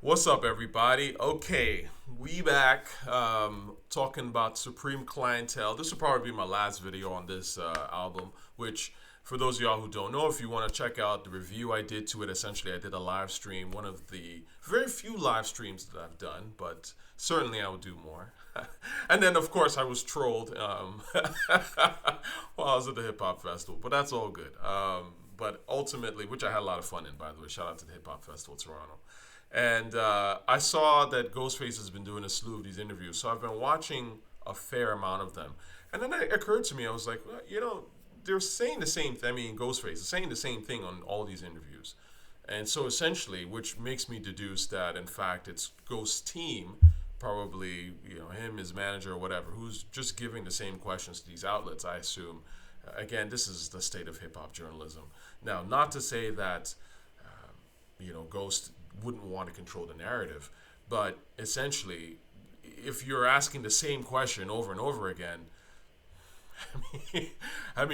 What's up, everybody? Okay, we back talking about Supreme Clientele. This will probably be my last video on this album, which, for those of y'all who don't know, if you want to check out the review I did to it, essentially I did a live stream, one of the very few live streams that I've done, but certainly I will do more. And then, of course, I was trolled while I was at the Hip Hop Festival, but that's all good. But ultimately, which I had a lot of fun in, by the way, shout out to the Hip Hop Festival Toronto. And I saw that Ghostface has been doing a slew of these interviews, so I've been watching a fair amount of them. And then it occurred to me, I was like, well, they're saying the same thing. I mean, Ghostface is saying the same thing on all these interviews. And so essentially, which makes me deduce that, in fact, it's Ghost's team, probably, him, his manager, or whatever, who's just giving the same questions to these outlets, I assume. Again, this is the state of hip-hop journalism. Now, not to say that, Ghost wouldn't want to control the narrative, but essentially, if you're asking the same question over and over again,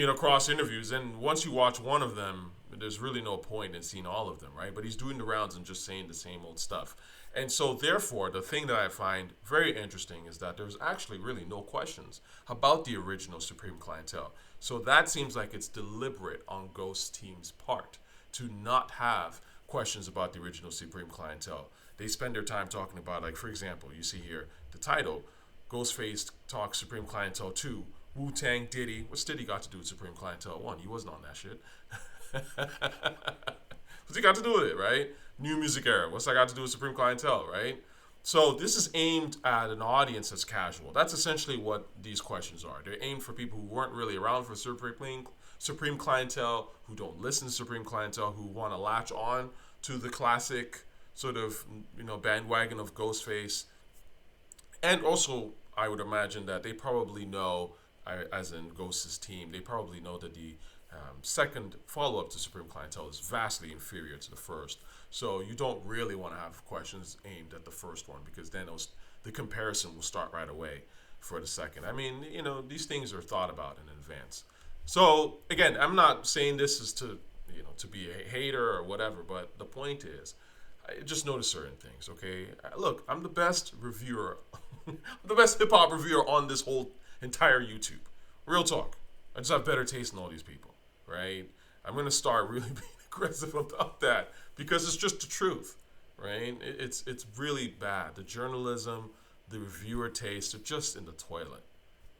across interviews, and once you watch one of them, there's really no point in seeing all of them, right? But he's doing the rounds and just saying the same old stuff. And so, therefore, the thing that I find very interesting is that there's actually really no questions about the original Supreme Clientele. So that seems like it's deliberate on Ghost team's part to not have questions about the original Supreme Clientele. They spend their time talking about, like, for example, you see here the title, Ghostface Talks Supreme Clientele 2, Wu-Tang Diddy. What's Diddy got to do with Supreme Clientele 1? He wasn't on that shit. What's he got to do with it, right? New Music Era. What's that got to do with Supreme Clientele, right? So this is aimed at an audience that's casual. That's essentially what these questions are. They're aimed for people who weren't really around for Supreme Clientele, who don't listen to Supreme Clientele, who want to latch on to the classic sort of, bandwagon of Ghostface. And also, I would imagine that they probably know, as in Ghost's team, they probably know that the second follow-up to Supreme Clientele is vastly inferior to the first. So you don't really want to have questions aimed at the first one, because then the comparison will start right away for the second. I mean, these things are thought about in advance. So again, I'm not saying this is to be a hater or whatever, but the point is, I just notice certain things, okay? Look, I'm the best reviewer, the best hip-hop reviewer on this whole entire YouTube. Real talk. I just have better taste than all these people, right? I'm going to start really being aggressive about that, because it's just the truth, right? It's really bad. The journalism, the reviewer taste are just in the toilet,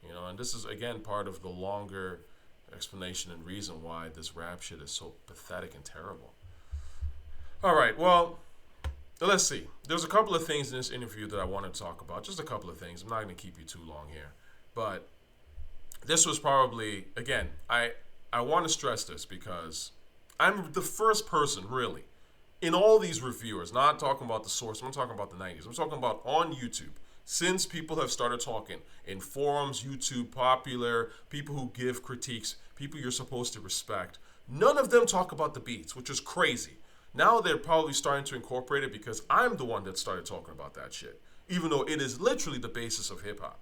and this is, again, part of the longer explanation and reason why this rap shit is so pathetic and terrible. All right, well, let's see. There's a couple of things in this interview that I want to talk about. Just a couple of things. I'm not going to keep you too long here. But this was probably, again, I want to stress this because I'm the first person, really, in all these reviewers, not talking about the source, I'm talking about the 90s. I'm talking about on YouTube. Since people have started talking in forums, YouTube, popular, people who give critiques, people you're supposed to respect, none of them talk about the beats, which is crazy. Now they're probably starting to incorporate it because I'm the one that started talking about that shit, even though it is literally the basis of hip-hop,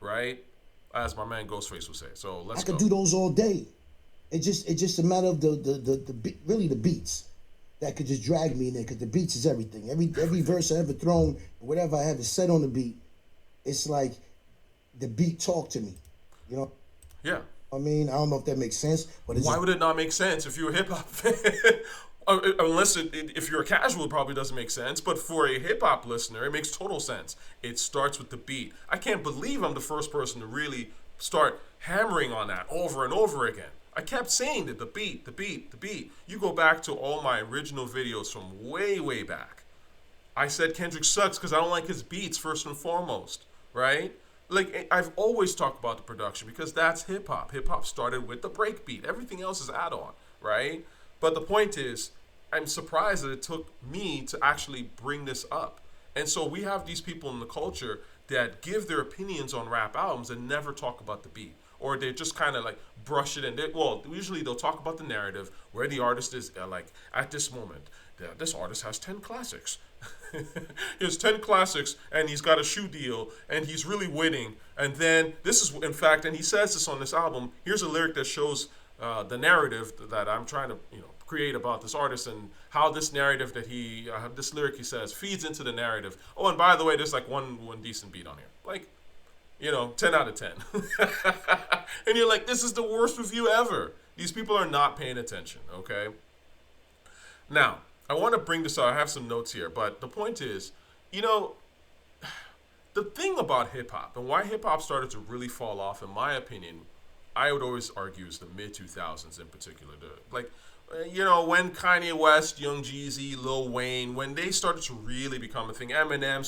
right? As my man Ghostface would say. So let's go. I could do those all day. It's just a matter of the beats that could just drag me in there, because the beats is everything. Every verse I ever thrown, whatever I ever said on the beat, it's like the beat talk to me, Yeah. I mean, I don't know if that makes sense, but why would it not make sense if you're a hip hop fan? Unless if you're a casual, it probably doesn't make sense. But for a hip hop listener, it makes total sense. It starts with the beat. I can't believe I'm the first person to really start hammering on that over and over again. I kept saying that the beat, the beat, the beat. You go back to all my original videos from way, way back. I said Kendrick sucks because I don't like his beats, first and foremost, right? Like, I've always talked about the production because that's hip-hop. Hip-hop started with the break beat. Everything else is add-on, right? But the point is, I'm surprised that it took me to actually bring this up. And so we have these people in the culture that give their opinions on rap albums and never talk about the beat. Or they just kind of like brush it, and usually they'll talk about the narrative where the artist is like, at this moment, this artist has 10 classics. He has 10 classics, and he's got a shoe deal, and he's really winning. And then this is, in fact, and he says this on this album. Here's a lyric that shows the narrative that I'm trying to, create about this artist and how this narrative that this lyric he says feeds into the narrative. Oh, and by the way, there's like one decent beat on here. Like, 10 out of 10. And you're like, this is the worst review ever. These people are not paying attention, okay? Now, I want to bring this up. I have some notes here, but the point is, the thing about hip-hop and why hip-hop started to really fall off, in my opinion, I would always argue is the mid-2000s in particular. When Kanye West, Young Jeezy, Lil Wayne, when they started to really become a thing, Eminem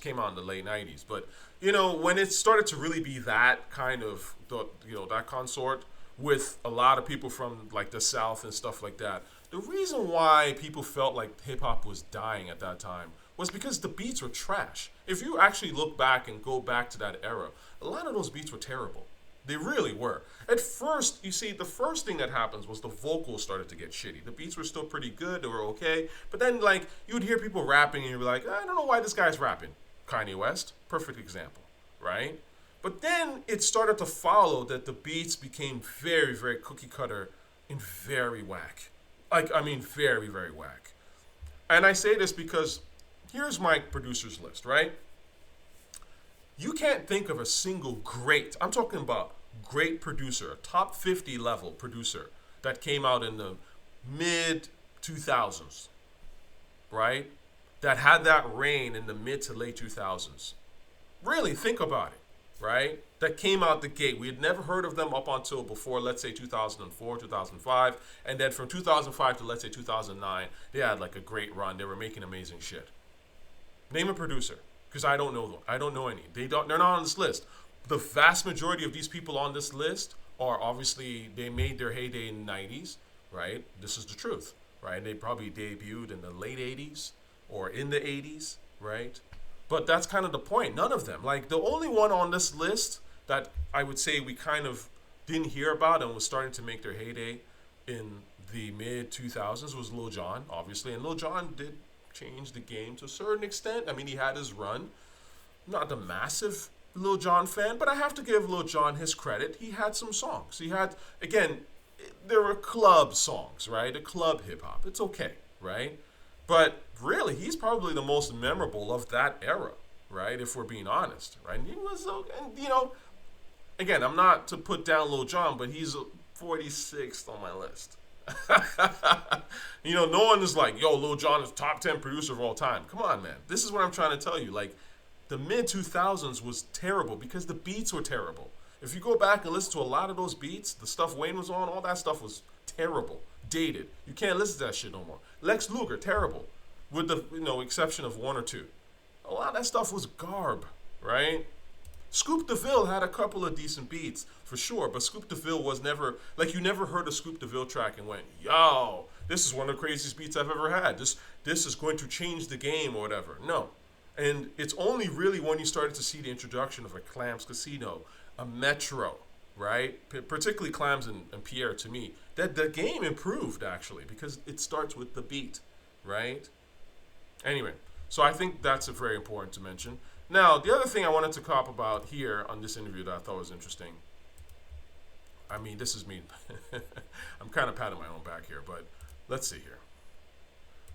came out in the late 90s, but, when it started to really be that kind of, that consort with a lot of people from, like, the South and stuff like that, the reason why people felt like hip-hop was dying at that time was because the beats were trash. If you actually look back and go back to that era, a lot of those beats were terrible. They really were. At first, you see, the first thing that happens was the vocals started to get shitty. The beats were still pretty good, they were okay, but then, like, you would hear people rapping and you'd be like, I don't know why this guy's rapping. Kanye West, perfect example, right? But then it started to follow that the beats became very, very cookie cutter and very whack. Very, very whack. And I say this because here's my producer's list, right? You can't think of a single great, I'm talking about great producer, a top 50 level producer that came out in the mid 2000s, right? That had that reign in the mid to late 2000s. Really, think about it, right? That came out the gate. We had never heard of them up until before, let's say, 2004, 2005. And then from 2005 to, let's say, 2009, they had like a great run. They were making amazing shit. Name a producer, because I don't know them. I don't know any. They're not on this list. The vast majority of these people on this list are obviously, they made their heyday in the 90s, right? This is the truth, right? They probably debuted in the late 80s or in the 80s, right? But that's kind of the point. None of them. Like, the only one on this list that I would say we kind of didn't hear about and was starting to make their heyday in the mid 2000s was Lil Jon, obviously. And Lil Jon did change the game to a certain extent. I mean, he had his run. I'm not a massive Lil Jon fan, but I have to give Lil Jon his credit. He had some songs. He had, again, there were club songs, right? A club hip hop. It's okay, right? But really, he's probably the most memorable of that era, right? If we're being honest, right? And he was, and again, I'm not to put down Lil Jon, but he's 46th on my list. No one is like, yo, Lil Jon is top 10 producer of all time. Come on, man. This is what I'm trying to tell you. Like, the mid 2000s was terrible because the beats were terrible. If you go back and listen to a lot of those beats, the stuff Wayne was on, all that stuff was terrible, dated. You can't listen to that shit no more. Lex Luger, terrible, with the exception of one or two. A lot of that stuff was garb, right? Scoop DeVille had a couple of decent beats, for sure, but Scoop DeVille was never, like, you never heard a Scoop DeVille track and went, yo, this is one of the craziest beats I've ever had. This is going to change the game or whatever. No. And it's only really when you started to see the introduction of a Clams Casino, a Metro, right? Particularly Clams and Pierre, to me, that the game improved, actually, because it starts with the beat, right? Anyway, so I think that's very important to mention. Now, the other thing I wanted to talk about here on this interview that I thought was interesting, I mean, this is me. I'm kind of patting my own back here, but let's see here.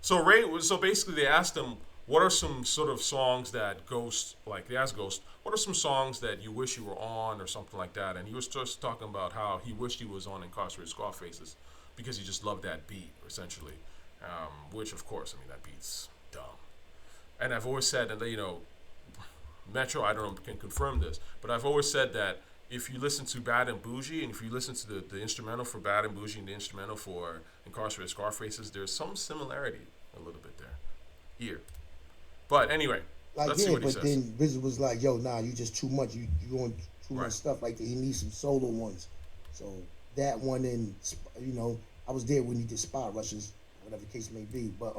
So basically they asked him, what are some sort of songs that Ghost, like they asked Ghost, what are some songs that you wish you were on or something like that? And he was just talking about how he wished he was on Incarcerated Scarfaces because he just loved that beat, essentially. Which, of course, I mean, that beat's dumb. And I've always said, and Metro, I don't know, can confirm this, but I've always said that if you listen to Bad and Bougie, and if you listen to the instrumental for Bad and Bougie and the instrumental for Incarcerated Scarfaces, there's some similarity a little bit there. Here. But anyway, let's see what he says. Then RZA was like, yo, nah, you just too much. You on too much stuff like that. He needs some solo ones. So that one, and, I was there when he did Spot Rusherz, whatever the case may be. But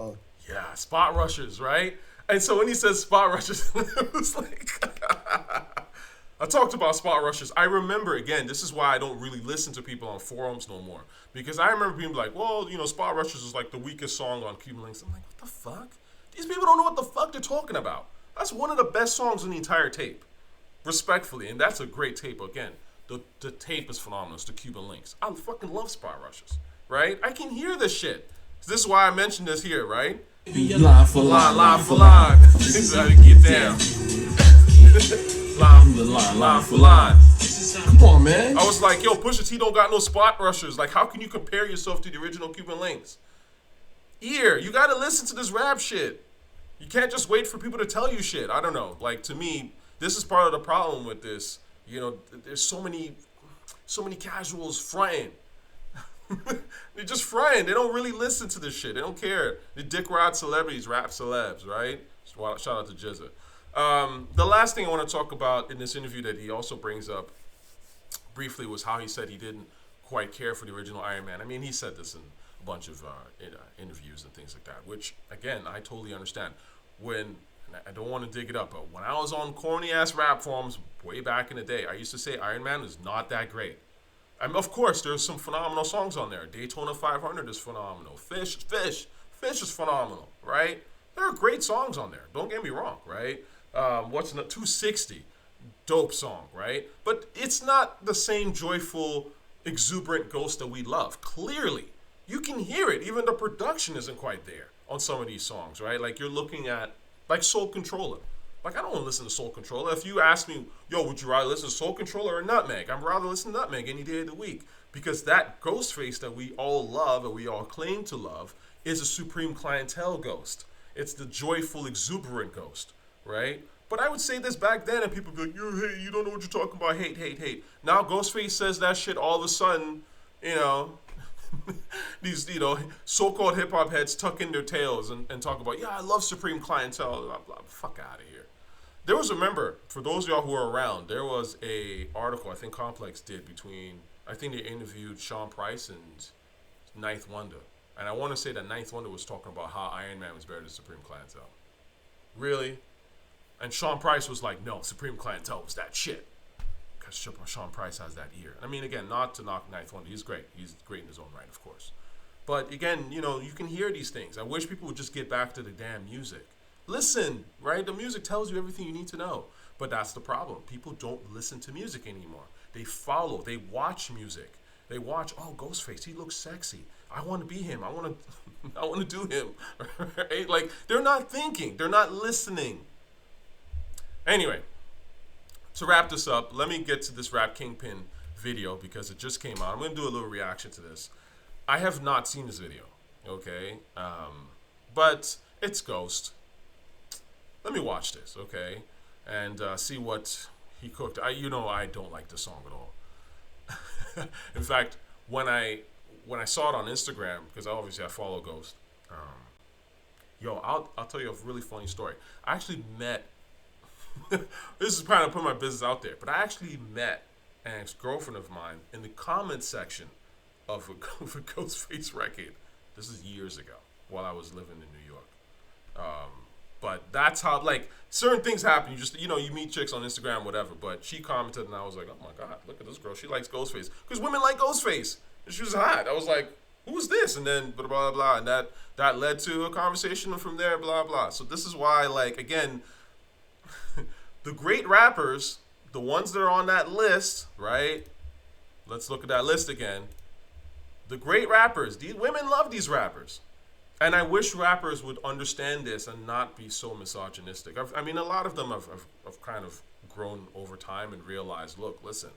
yeah, Spot Rusherz, right? And so when he says Spot Rusherz, it was like, I talked about Spot Rusherz. I remember, again, this is why I don't really listen to people on forums no more. Because I remember being like, well, Spot Rusherz is like the weakest song on Cuban Links. I'm like, what the fuck? These people don't know what the fuck they're talking about. That's one of the best songs on the entire tape. Respectfully. And that's a great tape. Again, the tape is phenomenal. It's the Cuban Links. I fucking love Spot Rusherz. right? I can hear this shit. This is why I mentioned this here, right? Line for line, Line for line. Gotta get down. Line for line. Come on, man. I was like, yo, Pusha T don't got no spot rushers. Like, how can you compare yourself to the original Cuban Links? Ear, you gotta listen to this rap shit. You can't just wait for people to tell you shit. I don't know. Like, to me, this is part of the problem with this. You know, there's so many casuals fronting. They're just fronting. They don't really listen to this shit. They don't care. They dick ride celebrities, rap celebs, right? Shout out to Jizza. The last thing I want to talk about in this interview that he also brings up briefly was how he said he didn't quite care for the original Ironman. I mean, he said this in a bunch of interviews and things like that, which, again, I totally understand. I don't want to dig it up, but when I was on corny-ass rap forums way back in the day, I used to say Ironman is not that great. I mean, of course, there's some phenomenal songs on there. Daytona 500 is phenomenal. Fish is phenomenal, right? There are great songs on there. Don't get me wrong, right? 260, dope song, right? But it's not the same joyful, exuberant Ghost that we love. Clearly, you can hear it. Even the production isn't quite there on some of these songs, right? Like, you're looking at, like, Soul Controller. Like, I don't want to listen to Soul Controller. If you ask me, yo, would you rather listen to Soul Controller or Nutmeg? I'd rather listen to Nutmeg any day of the week. Because that Ghostface that we all love and we all claim to love is a supreme clientele Ghost. It's the joyful, exuberant Ghost, right? But I would say this back then and people would be like, you don't know what you're talking about. Hate. Now Ghostface says that shit all of a sudden, you know, these, you know, so-called hip-hop heads tuck in their tails and talk about, yeah, I love supreme clientele. Blah, blah. Fuck out of here. There was, remember, for those of y'all who are around, there was a article I think Complex did between, I think they interviewed Sean Price and Ninth Wonder. And I want to say that Ninth Wonder was talking about how Ironman was better than Supreme Clientele. Really? And Sean Price was like, no, Supreme Clientele was that shit. Because Sean Price has that ear. I mean, again, not to knock Ninth Wonder. He's great. He's great in his own right, of course. But again, you know, you can hear these things. I wish people would just get back to the damn music. Listen, right? The music tells you everything you need to know. But that's the problem. People don't listen to music anymore. They follow. They watch music. They watch, oh, Ghostface, he looks sexy. I want to be him. I want to do him. Right? Like, they're not thinking. They're not listening. Anyway, to wrap this up, let me get to this Rap Kingpin video because it just came out. I'm going to do a little reaction to this. I have not seen this video, okay? But it's Ghost. Let me watch this, okay? And see what he cooked. I don't like this song at all. In fact, when I saw it on Instagram, because obviously I follow Ghost, I'll tell you a really funny story. I actually met, this is kind of putting my business out there, but I actually met an ex-girlfriend of mine in the comment section of a Ghostface record. This is years ago while I was living in New York. But that's how, like, certain things happen. You just, you meet chicks on Instagram, whatever. But she commented, and I was like, oh, my God, look at this girl. She likes Ghostface. Because women like Ghostface. And she was hot. I was like, who's this? And then blah, blah, blah. And that led to a conversation, and from there, blah, blah. So this is why, like, again, the great rappers, the ones that are on that list, right? Let's look at that list again. The great rappers, these women love these rappers. And I wish rappers would understand this and not be so misogynistic. I mean, a lot of them have kind of grown over time and realized, look, listen,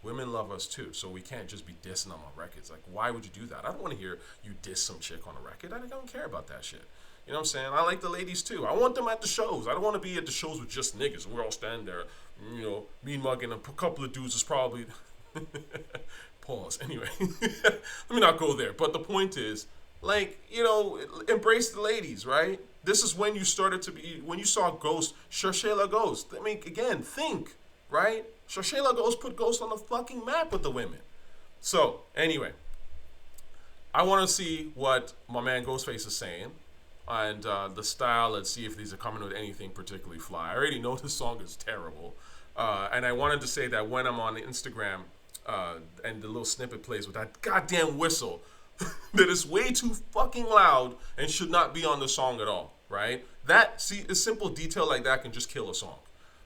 women love us too, so we can't just be dissing them on records. Like, why would you do that? I don't want to hear you diss some chick on a record. I don't care about that shit. You know what I'm saying? I like the ladies too. I want them at the shows. I don't want to be at the shows with just niggas. We're all standing there, mean mugging. A couple of dudes is probably... Pause. Anyway, let me not go there. But the point is, like, embrace the ladies, right? This is when you started to be, when you saw Ghost, Shashayla Ghost. I mean, again, think, right? Shashayla Ghost put Ghost on the fucking map with the women. So, anyway, I want to see what my man Ghostface is saying and the style. Let's see if these are coming with anything particularly fly. I already know this song is terrible. And I wanted to say that when I'm on Instagram and the little snippet plays with that goddamn whistle, that is way too fucking loud and should not be on the song at all, right? A simple detail like that can just kill a song.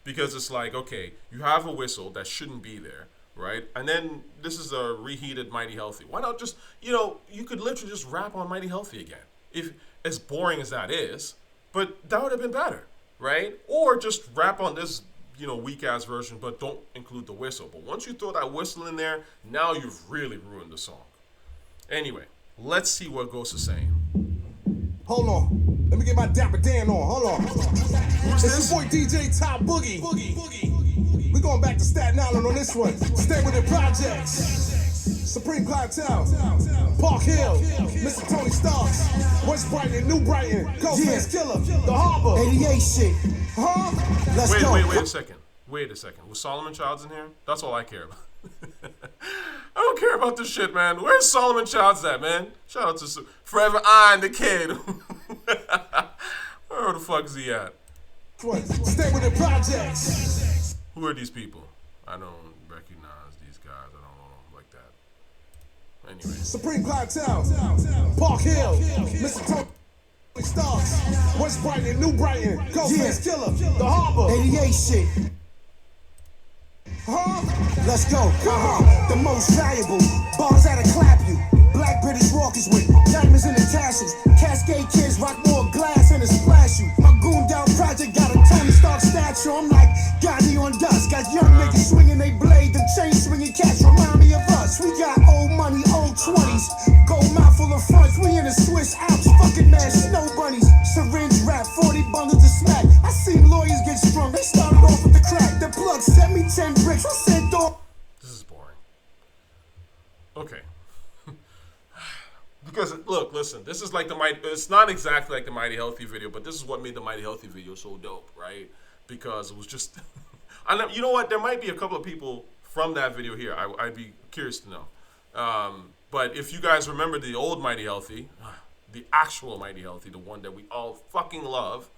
Because it's like, okay, you have a whistle that shouldn't be there, right? And then this is a reheated Mighty Healthy. Why not just, you could literally just rap on Mighty Healthy again. If as boring as that is, but that would have been better, right? Or just rap on this, weak ass version, but don't include the whistle. But once you throw that whistle in there, now you've really ruined the song. Anyway, let's see what Ghost is saying. Hold on. Let me get my Dapper Dan on. Hold on. Who's It's this? your boy DJ Top Boogie. We going back to Staten Island on this one. Stay with the projects. Supreme Clientele. Park Hill. Mr. Tony Starks. West Brighton, New Brighton. Ghostface Killer. The Harbor. 88 shit. Huh? Let's go. Wait a second. Wait a second. Was Solomon Childs in here? That's all I care about. I don't care about this shit, man. Where's Solomon Childs at, man? Shout out to Forever Iron the Kid. Where the fuck is he at? Stay with the projects. Who are these people? I don't recognize these guys. I don't know them like that. Anyway. Supreme Clientele. Park Hill. Mr. Tony Starks. West Brighton, New Brighton. Ghostface Killer. The Harbor. 88 shit. Huh? Let's go. The most valuable. Bars that'll clap you. Black British walkers with diamonds in the tassels. Cascade kids rock more glass and it splash you. My gooned out project got a Tony Stark statue. I'm like Gotti on dust. Got young niggas swinging they blade. Them chain swinging cats remind me of us. We got old money, old 20s. Gold mouth full of fronts. We in the Swiss Alps. Fucking mad snow bunnies. Syringe wrap. 40 bundles of smack. I seen lawyers get strung. They started off with the crack. The plug sent me 10 bricks. I said, dog. This is boring. Okay. Because, look, listen, this is like it's not exactly like the Mighty Healthy video, but this is what made the Mighty Healthy video so dope, right? Because it was just, you know what, there might be a couple of people from that video here. I'd be curious to know. But if you guys remember the old Mighty Healthy, the actual Mighty Healthy, the one that we all fucking love,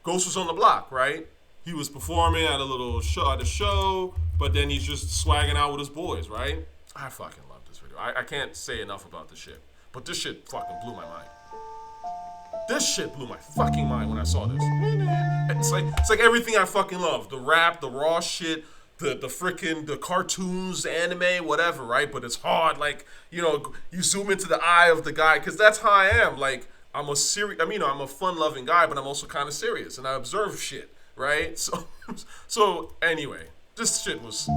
Ghost was on the block, right? He was performing at a little show, but then he's just swagging out with his boys, right? I fucking love this video. I can't say enough about this shit. But this shit fucking blew my mind. This shit blew my fucking mind when I saw this. It's like everything I fucking love. The rap, the raw shit, the cartoons, the anime, whatever, right? But it's hard, like, you zoom into the eye of the guy, because that's how I am. Like, I'm a fun-loving guy, but I'm also kind of serious, and I observe shit, right? So anyway, this shit was...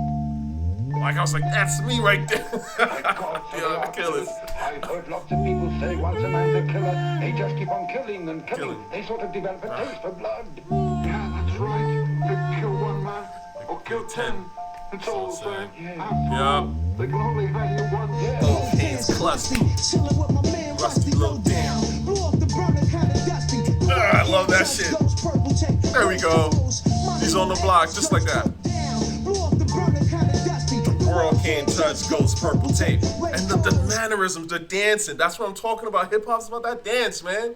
Like, I was like, that's me right there. Yeah, killers. I've heard lots of people say once a man's a killer, they just keep on killing and killing. They sort of develop a taste for blood. Yeah, that's right. They kill one man or kill 10. It's all the same. Yeah. They can only hang you one day. Both hands clutchy. Rusty low down. I love that shit. There we go. He's on the block just like that. World can't touch Ghost purple tape. And the mannerisms, the dancing, that's what I'm talking about. Hip hop's about that dance, man.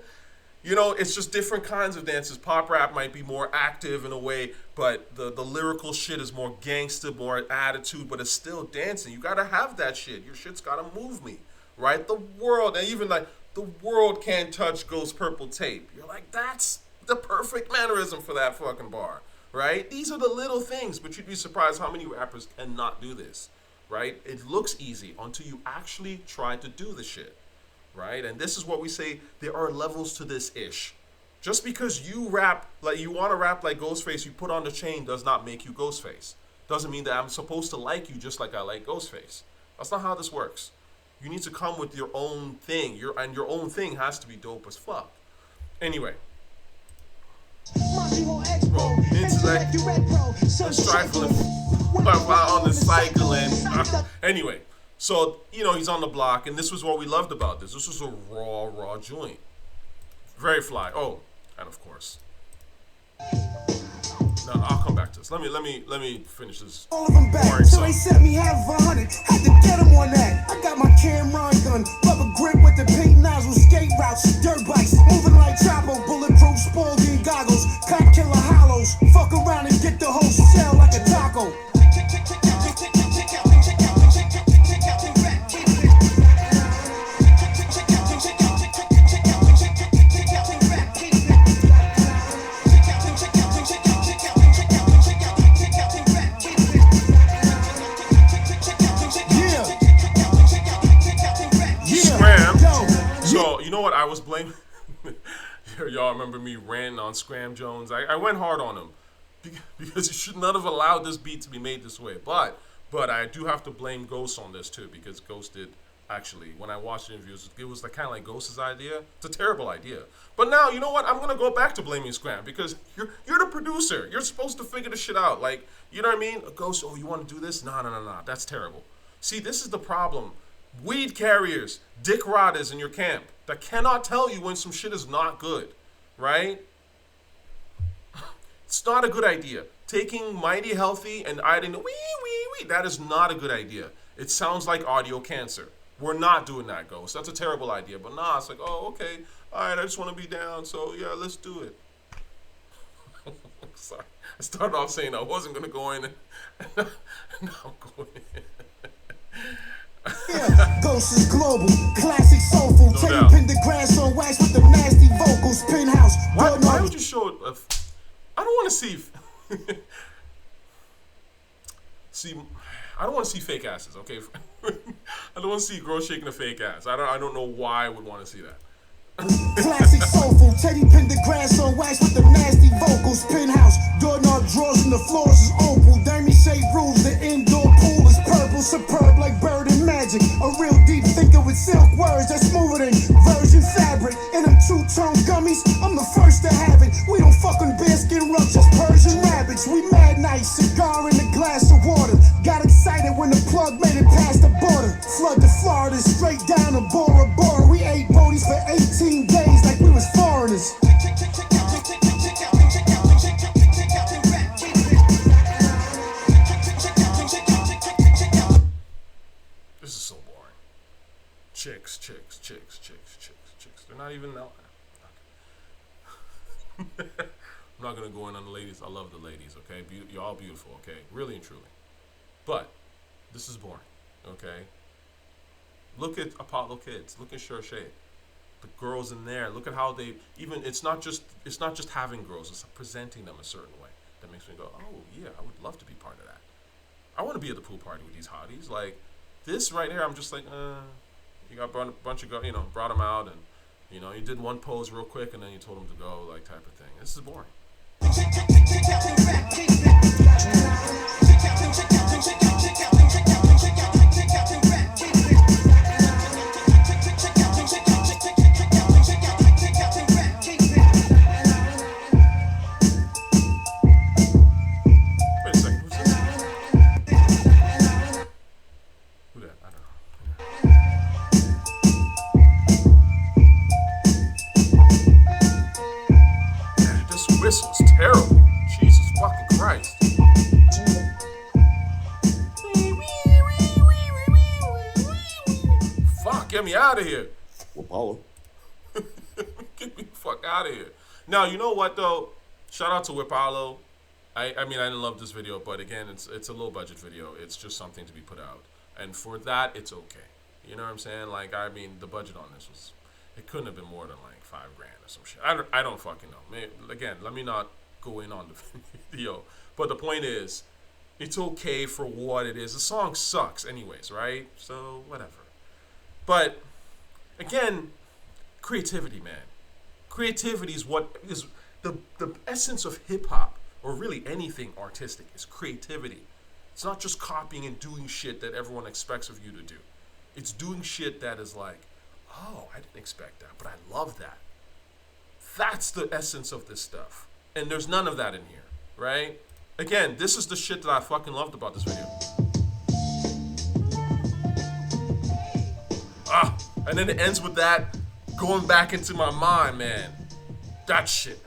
It's just different kinds of dances. Pop rap might be more active in a way, but the lyrical shit is more gangster, more attitude, but it's still dancing. You gotta have that shit. Your shit's gotta move me, right? The world, and even like, the world can't touch Ghost purple tape. You're like, that's the perfect mannerism for that fucking bar. Right? These are the little things, but you'd be surprised how many rappers cannot do this, right? It looks easy until you actually try to do the shit, right? And this is what we say, there are levels to this ish. Just because you rap, like you want to rap like Ghostface, you put on the chain does not make you Ghostface. Doesn't mean that I'm supposed to like you just like I like Ghostface. That's not how this works. You need to come with your own thing, and your own thing has to be dope as fuck. Anyway. Bro, intellect, trifling, on the cycling. Anyway, so, he's on the block, and this was what we loved about this. This was a raw joint. Very fly. Oh, and of course. No, I'll come back to this. Let me finish this. All of them back, so they sent me half 100. Had to get them on that. I got my Cameron gun, rubber grip with the pink nozzle, skate routes, dirt bikes, moving like Chapo, bulletproof Spalding goggles, cop killer hollows. Fuck around and get the whole shell like a taco. y'all remember me ranting on Scram Jones. I went hard on him because he should not have allowed this beat to be made this way. But I do have to blame Ghost on this too, because Ghost did actually, when I watched the interviews, it was like kind of like Ghost's idea. It's a terrible idea. But now, you know what? I'm gonna go back to blaming Scram, because you're the producer. You're supposed to figure the shit out. Like, you know what I mean? Ghost, oh, you want to do this? No. That's terrible. See, this is the problem. Weed carriers, dick rodders in your camp that cannot tell you when some shit is not good, right? It's not a good idea. Taking Mighty Healthy and adding the wee, that is not a good idea. It sounds like audio cancer. We're not doing that, Ghost. That's a terrible idea. But nah, it's like, oh, okay. All right, I just want to be down. So, yeah, let's do it. Sorry. I started off saying I wasn't going to go in. And now I'm going in. Yeah, Ghost is global, classic soulful. Teddy pinned the grass on wax with the nasty vocals. Penthouse. Why would you show it? I don't want to see. I don't want to see fake asses, okay? I don't want to see girls shaking a fake ass. I don't know why I would want to see that. Classic soulful. Teddy pinned the grass on wax with the nasty vocals. Penthouse. Doorknob drawers and the floors is opal. Diamond shaped roofs. The indoor pool is purple. Superb like bird and magic. A real deep thinker with silk words that's smoother than virgin fabric. And them two-tone gummies, I'm the first to have it. We don't fuck on bearskin rugs, just Persian rabbits. We mad nice, cigar in a glass of water. Got excited when the plug made it past the border. Flood to Florida, straight down to Bora Bora. We ate boaties for 18 days like we was foreigners. This is so boring. Chicks. They're not even out. I'm not gonna go in on the ladies. I love the ladies, okay? You're all beautiful, okay? Really and truly. But this is boring, okay? Look at Apollo Kids. Look at Rusherz. The girls in there. Look at how they even. It's not just having girls. It's presenting them a certain way that makes me go, oh yeah, I would love to be part of that. I want to be at the pool party with these hotties. Like this right here, I'm just like, you got a bunch of brought them out, and you did one pose real quick, and then you told them to go, like type of thing. This is boring. Whistle's terrible. Jesus fucking Christ. Fuck, get me out of here. Well, Paulo. Get me the fuck out of here. Now, you know what though? Shout out to Whipalo. I mean, I didn't love this video, but again, it's a low budget video. It's just something to be put out. And for that, it's okay. You know what I'm saying? Like, I mean, the budget on this was, it couldn't have been more than like $5,000 or some shit. I don't fucking know. Again, let me not go in on the video. But the point is, it's okay for what it is. The song sucks anyways, right? So, whatever. But, again, creativity, man. Creativity is what is the essence of hip-hop, or really anything artistic, is creativity. It's not just copying and doing shit that everyone expects of you to do. It's doing shit that is like, oh, I didn't expect that, but I love that. That's the essence of this stuff. And there's none of that in here, right? Again, this is the shit that I fucking loved about this video. And then it ends with that going back into my mind, man. That shit.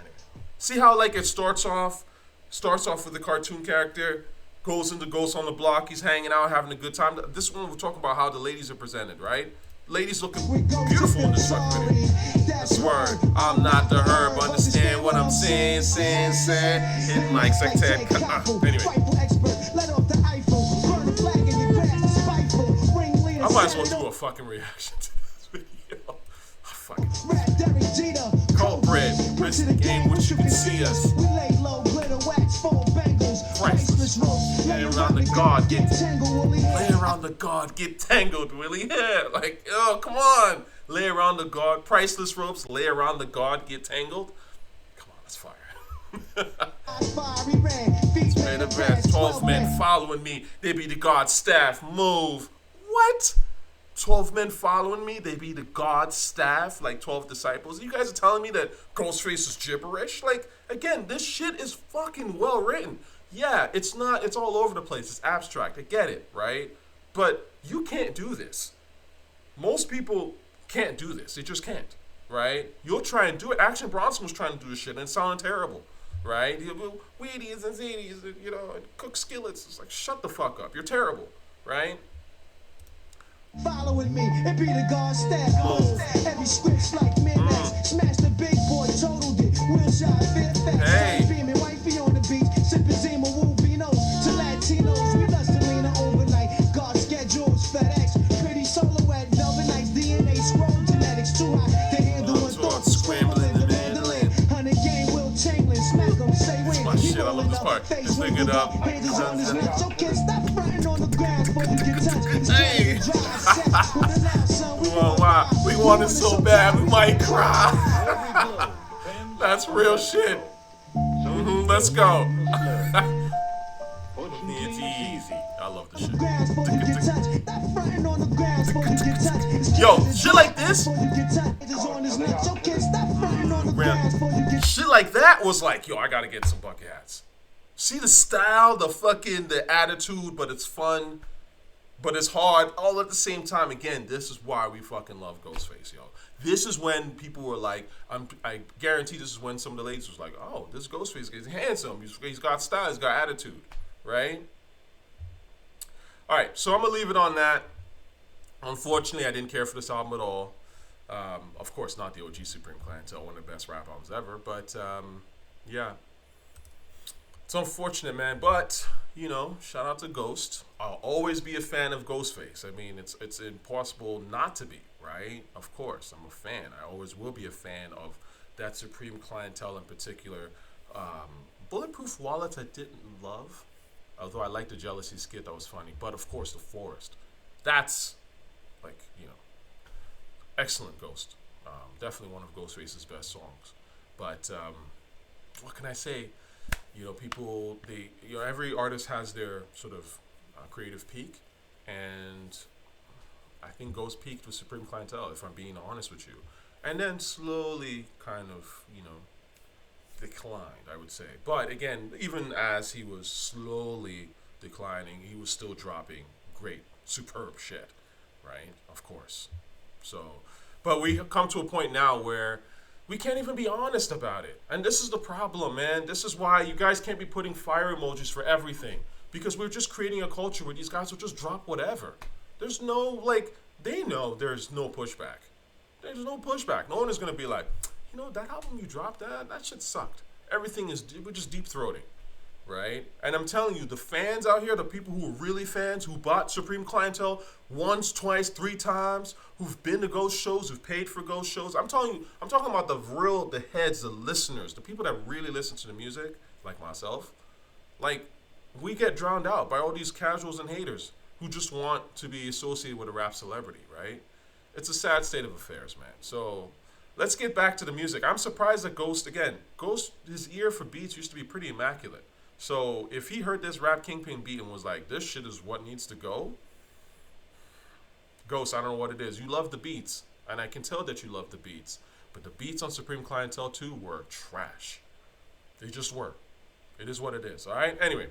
See how like it starts off with the cartoon character, goes into Ghost on the Block, he's hanging out, having a good time. This one we're talking about how the ladies are presented, right? Ladies looking beautiful in this fucking video. I swear, I'm not the herb, understand what I'm saying. Hit mics like that. Anyway. I might as well do a fucking reaction to this video. Fucking culprit, rich in the game, wish you could see us. Priceless. Lay around the guard, get tangled, Willie. Yeah, like, oh, come on. Lay around the guard, priceless ropes, lay around the guard, get tangled. That's fire. Fiery ran, feet Made a breath, 12 men following me, they be the God's staff. Move. What? 12 men following me, they be the God's staff, like 12 disciples. You guys are telling me that Ghostface is gibberish? Like, again, this shit is fucking well written. Yeah, it's all over the place. It's abstract. I get it, right? But you can't do this. Most people can't do this. They just can't, right? You'll try and do it. Action Bronson was trying to do this shit and it sounded terrible. Right? He'll go Wheaties and Zedies, and, and cook skillets. It's like, shut the fuck up. You're terrible. Right? Following me, it be the God staff. Every script's like midnight. Smash the big boy, totaled it. Wheel shot, fit fast. Hey. Beaming, wifey on the beach. Sipping Zima, Woo Vinos. To Latinos, we lust to lean overnight. God schedules, FedEx. Pretty solo at Velvet Nights. DNA scroll genetics too high. To handle one thought, scrambling the mandolin. 100 game, Will Chamberlain. Smack him, say when. My shit, I love this part. Just pick it up. Hands on his nuts. Okay, stop fronting on the ground before you get touched. Hey. We want it so bad, we might cry. That's real shit. Let's go. It's easy. I love this shit. Yo, shit like this. Shit like that was like, yo, I gotta get some bucket hats. See the style, the attitude, but it's fun. But it's hard all at the same time. Again, this is why we fucking love Ghostface, yo. This is when people were like, I guarantee this is when some of the ladies was like, oh, this Ghostface guy's handsome. He's got style. He's got attitude, right? All right, so I'm going to leave it on that. Unfortunately, I didn't care for this album at all. Of course, not the OG Supreme Clientele, one of the best rap albums ever. But, yeah. It's unfortunate, man. But, shout out to Ghost. I'll always be a fan of Ghostface. I mean, it's impossible not to be, right? Of course, I'm a fan. I always will be a fan of that Supreme Clientele in particular. Bulletproof Wallets I didn't love, although I liked the Jealousy skit. That was funny. But, of course, The Forest. That's, excellent Ghost. Definitely one of Ghostface's best songs. But what can I say? People, every artist has their sort of creative peak, and I think Ghost peaked with Supreme Clientele, if I'm being honest with you, and then slowly kind of, declined, I would say. But again, even as he was slowly declining, he was still dropping great, superb shit, right? Of course. So, but we have come to a point now where we can't even be honest about it. And this is the problem, man. This is why you guys can't be putting fire emojis for everything. Because we're just creating a culture where these guys will just drop whatever. There's no, they know there's no pushback. There's no pushback. No one is going to be like, that album you dropped, that shit sucked. We're just deep-throating, right? And I'm telling you, the fans out here, the people who are really fans, who bought Supreme Clientele once, twice, 3 times, who've been to Ghost shows, who've paid for Ghost shows. I'm talking about the heads, the listeners, the people that really listen to the music, like myself. We get drowned out by all these casuals and haters who just want to be associated with a rap celebrity, right? It's a sad state of affairs, man. So let's get back to the music. I'm surprised that Ghost, his ear for beats used to be pretty immaculate. So if he heard this Rap Kingpin beat and was like, this shit is what needs to go, Ghost, I don't know what it is. You love the beats, and I can tell that you love the beats. But the beats on Supreme Clientele 2 were trash. They just were. It is what it is, all right? Anyway,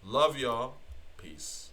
love y'all. Peace.